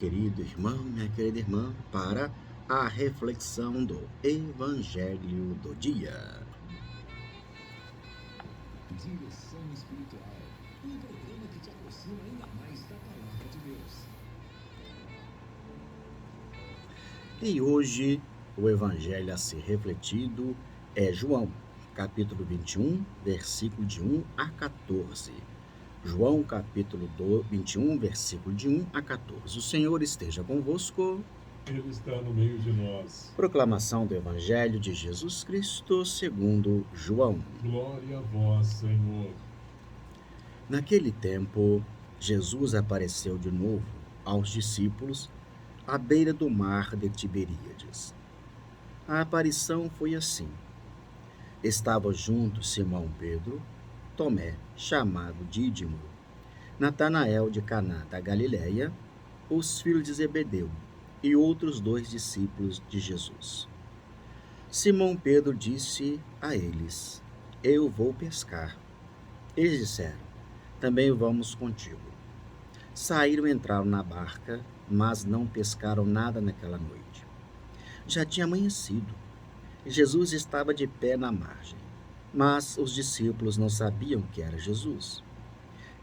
Querido irmão, minha querida irmã, para a reflexão do Evangelho do Dia. Direção Espiritual, um programa que te aproxima ainda mais da Palavra de Deus. E hoje o Evangelho a ser refletido é João, capítulo 21, versículo de 1 a 14. João, capítulo 21, versículo de 1 a 14. O Senhor esteja convosco. Ele está no meio de nós. Proclamação do Evangelho de Jesus Cristo segundo João. Glória a vós, Senhor. Naquele tempo, Jesus apareceu de novo aos discípulos à beira do mar de Tiberíades. A aparição foi assim. Estava junto Simão Pedro, Tomé, chamado Dídimo, Natanael de Caná da Galileia, os filhos de Zebedeu e outros 2 discípulos de Jesus. Simão Pedro disse a eles: Eu vou pescar. Eles disseram: Também vamos contigo. Saíram e entraram na barca, mas não pescaram nada naquela noite. Já tinha amanhecido. Jesus estava de pé na margem, mas os discípulos não sabiam que era Jesus.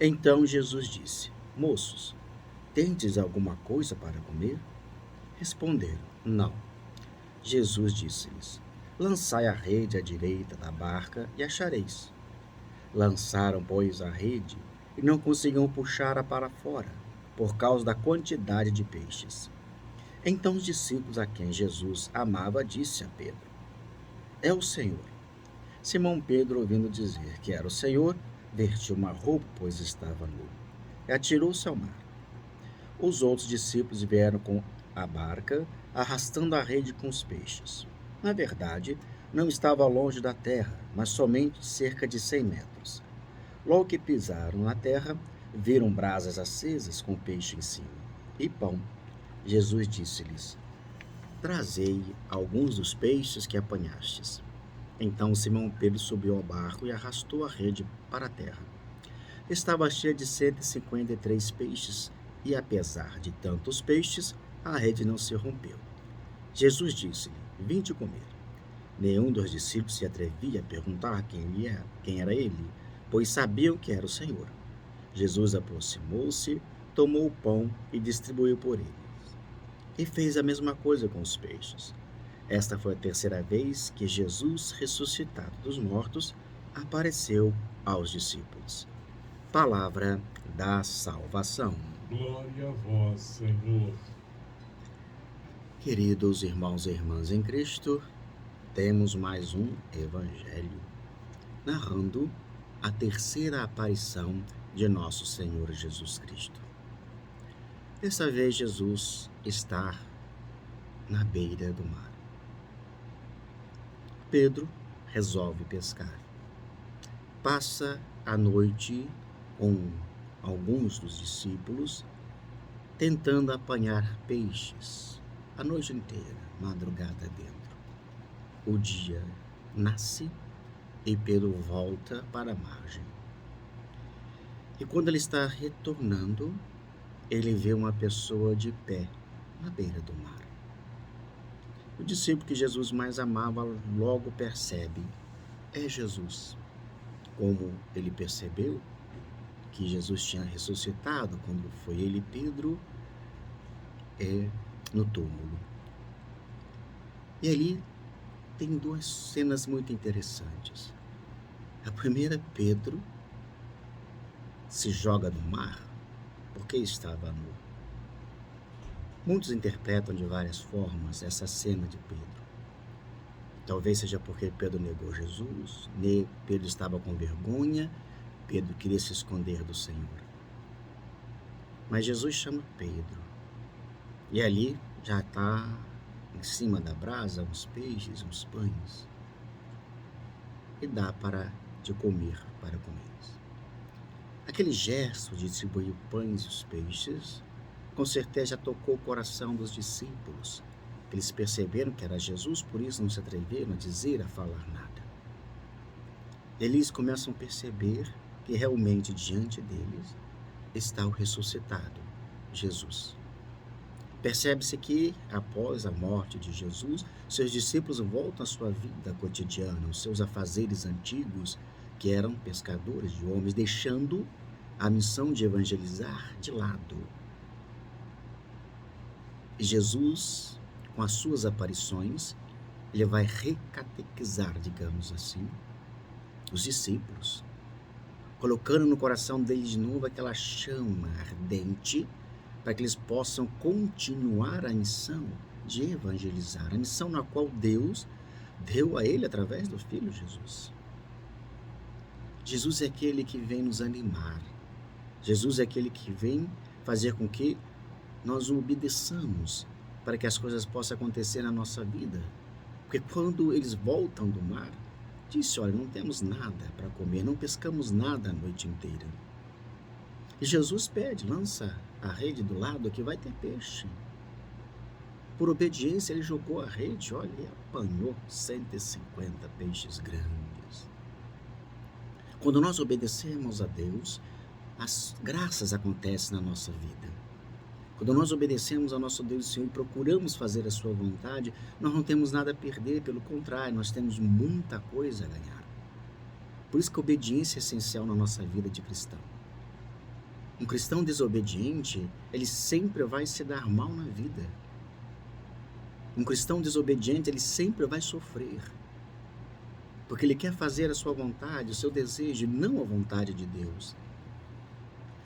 Então Jesus disse: Moços, tendes alguma coisa para comer? Responderam: Não. Jesus disse-lhes: Lançai a rede à direita da barca e achareis. Lançaram, pois, a rede e não conseguiam puxá-la para fora, por causa da quantidade de peixes. Então os discípulos a quem Jesus amava disse a Pedro: É o Senhor. Simão Pedro, ouvindo dizer que era o Senhor, vestiu uma roupa, pois estava nu, e atirou-se ao mar. Os outros discípulos vieram com a barca, arrastando a rede com os peixes. Na verdade, não estava longe da terra, mas somente cerca de 100 metros. Logo que pisaram na terra, viram brasas acesas com peixe em cima e pão. Jesus disse-lhes: Trazei alguns dos peixes que apanhastes. Então Simão Pedro subiu ao barco e arrastou a rede para a terra. Estava cheia de 153 peixes, e apesar de tantos peixes, a rede não se rompeu. Jesus disse-lhe: Vinde comer. Nenhum dos discípulos se atrevia a perguntar quem era ele, pois sabiam que era o Senhor. Jesus aproximou-se, tomou o pão e distribuiu por eles. E fez a mesma coisa com os peixes. Esta foi a terceira vez que Jesus, ressuscitado dos mortos, apareceu aos discípulos. Palavra da salvação. Glória a vós, Senhor. Queridos irmãos e irmãs em Cristo, temos mais um Evangelho narrando a terceira aparição de nosso Senhor Jesus Cristo. Dessa vez, Jesus está na beira do mar. Pedro resolve pescar. Passa a noite com alguns dos discípulos tentando apanhar peixes a noite inteira, madrugada dentro. O dia nasce e Pedro volta para a margem. E quando ele está retornando, ele vê uma pessoa de pé na beira do mar. O discípulo que Jesus mais amava logo percebe: é Jesus. Como ele percebeu que Jesus tinha ressuscitado quando foi ele e Pedro no túmulo. E ali tem 2 cenas muito interessantes. A primeira, Pedro se joga no mar porque estava nu. Muitos interpretam de várias formas essa cena de Pedro. Talvez seja porque Pedro negou Jesus, Pedro estava com vergonha, Pedro queria se esconder do Senhor. Mas Jesus chama Pedro, e ali já está em cima da brasa uns peixes, uns pães, e dá de comer para com eles. Aquele gesto de distribuir pães e os peixes, com certeza já tocou o coração dos discípulos. Eles perceberam que era Jesus, por isso não se atreveram a dizer, a falar nada. Eles começam a perceber que realmente diante deles está o ressuscitado, Jesus. Percebe-se que, após a morte de Jesus, seus discípulos voltam à sua vida cotidiana, aos seus afazeres antigos, que eram pescadores de homens, deixando a missão de evangelizar de lado. E Jesus, com as suas aparições, ele vai recatequizar, digamos assim, os discípulos, colocando no coração deles de novo aquela chama ardente, para que eles possam continuar a missão de evangelizar, a missão na qual Deus deu a ele através do Filho Jesus. Jesus é aquele que vem nos animar. Jesus é aquele que vem fazer com que nós o obedeçamos para que as coisas possam acontecer na nossa vida. Porque quando eles voltam do mar, disse, olha, não temos nada para comer, não pescamos nada a noite inteira. E Jesus pede, lança a rede do lado que vai ter peixe. Por obediência, ele jogou a rede, olha, e apanhou 150 peixes grandes. Quando nós obedecemos a Deus, as graças acontecem na nossa vida. Quando nós obedecemos ao nosso Deus e Senhor e procuramos fazer a sua vontade, nós não temos nada a perder, pelo contrário, nós temos muita coisa a ganhar. Por isso que a obediência é essencial na nossa vida de cristão. Um cristão desobediente, ele sempre vai se dar mal na vida. Um cristão desobediente, ele sempre vai sofrer. Porque ele quer fazer a sua vontade, o seu desejo, não a vontade de Deus.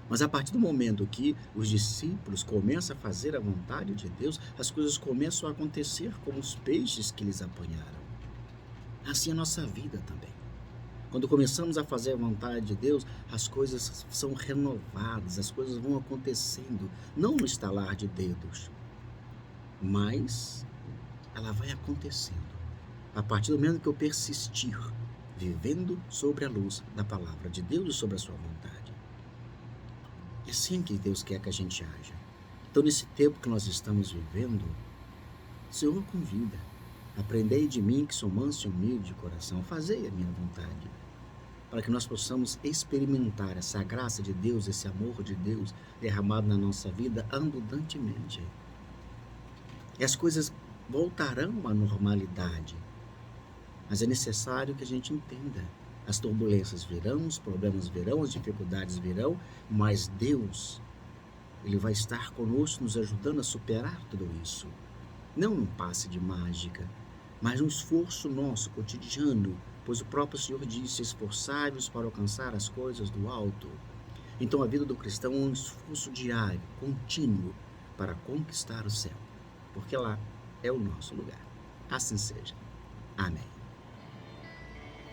Mas a partir do momento que os discípulos começam a fazer a vontade de Deus, as coisas começam a acontecer como os peixes que eles apanharam. Assim é a nossa vida também. Quando começamos a fazer a vontade de Deus, as coisas são renovadas, as coisas vão acontecendo, não no estalar de dedos, mas ela vai acontecendo. A partir do momento que eu persistir, vivendo sobre a luz da palavra de Deus e sobre a sua vontade. É assim que Deus quer que a gente haja. Então, nesse tempo que nós estamos vivendo, o Senhor convida. Aprendei de mim, que sou manso e humilde de coração, fazei a minha vontade, para que nós possamos experimentar essa graça de Deus, esse amor de Deus derramado na nossa vida abundantemente. E as coisas voltarão à normalidade, mas é necessário que a gente entenda. As turbulências virão, os problemas virão, as dificuldades virão, mas Deus, Ele vai estar conosco, nos ajudando a superar tudo isso. Não num passe de mágica, mas um esforço nosso, cotidiano, pois o próprio Senhor disse, esforçai-vos para alcançar as coisas do alto. Então a vida do cristão é um esforço diário, contínuo, para conquistar o céu, porque lá é o nosso lugar. Assim seja. Amém.